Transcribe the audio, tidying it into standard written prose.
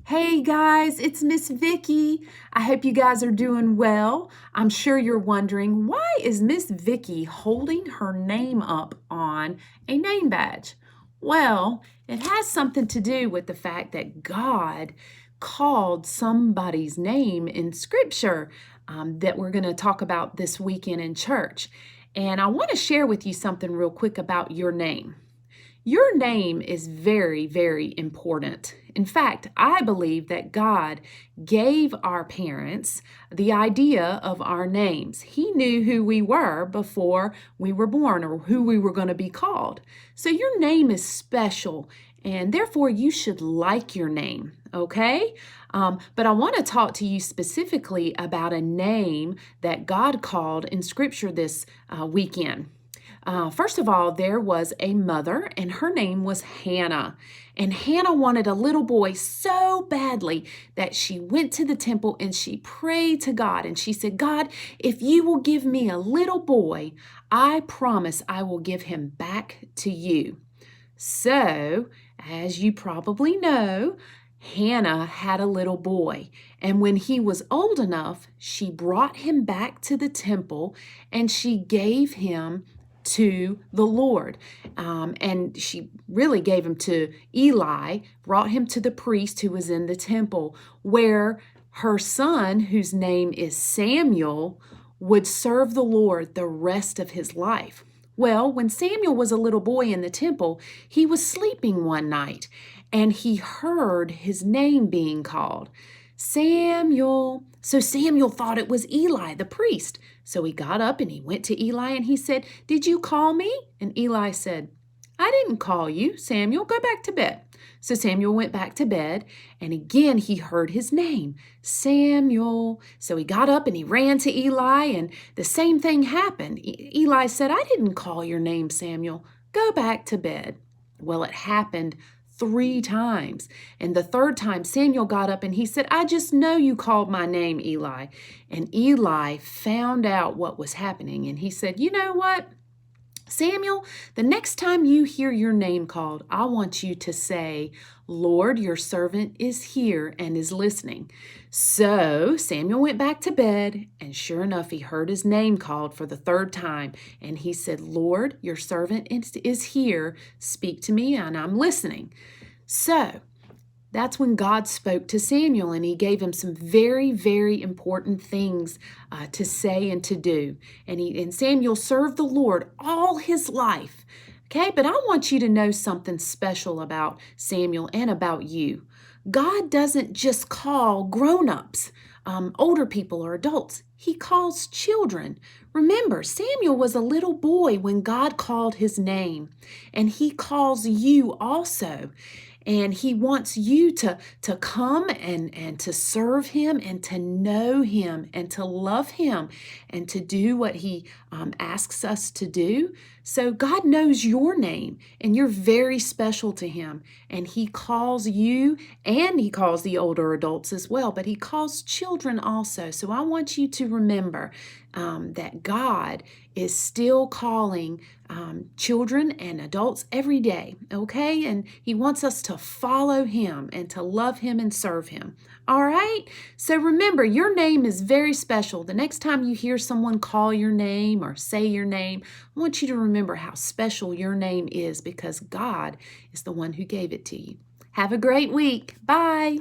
Hey guys, it's Miss Vicky. I hope you guys are doing well. I'm sure you're wondering, why is Miss Vicky holding her name up on a name badge? Well, it has something to do with the fact that God called somebody's name in Scripture that we're going to talk about this weekend in church. And I want to share with you something real quick about your name. Your name is very, very important. In fact, I believe that God gave our parents the idea of our names. He knew who we were before we were born or who we were going to be called. So your name is special, and therefore you should like your name, okay? But I want to talk to you specifically about a name that God called in Scripture this weekend. First of all, there was a mother, and her name was Hannah. And Hannah wanted a little boy so badly that she went to the temple and she prayed to God. And she said, God, if you will give me a little boy, I promise I will give him back to you. So, as you probably know, Hannah had a little boy, and when he was old enough, she brought him back to the temple and she gave him to the Lord. And she really gave him to Eli, brought him to the priest who was in the temple, where her son, whose name is Samuel, would serve the Lord the rest of his life. Well, when Samuel was a little boy in the temple, he was sleeping one night and he heard his name being called. Samuel. So Samuel thought it was Eli, the priest. So he got up and he went to Eli and he said, Did you call me? And Eli said, I didn't call you, Samuel. Go back to bed. So Samuel went back to bed, and again he heard his name, Samuel. So he got up and he ran to Eli, and the same thing happened. Eli said, I didn't call your name, Samuel. Go back to bed. Well, it happened 3 times. And the third time, Samuel got up and he said, I just know you called my name, Eli. And Eli found out what was happening, and he said, You know what? Samuel, the next time you hear your name called, I want you to say, Lord, your servant is here and is listening. So Samuel went back to bed, and sure enough, he heard his name called for the 3rd time. And he said, Lord, your servant is here. Speak to me, and I'm listening. So that's when God spoke to Samuel, and he gave him some very, very important things to say and to do. And Samuel served the Lord all his life. Okay, but I want you to know something special about Samuel and about you. God doesn't just call grown-ups, older people or adults. He calls children. Remember, Samuel was a little boy when God called his name, and he calls you also. And he wants you to come and to serve him and to know him and to love him and to do what he asks us to do. So God knows your name, and you're very special to him. And he calls you, and he calls the older adults as well, but he calls children also. So I want you to remember that God is still calling children and adults every day, okay? And he wants us to follow him and to love him and serve him. All right? So remember, your name is very special. The next time you hear someone call your name or say your name, I want you to remember how special your name is, because God is the one who gave it to you. Have a great week. Bye.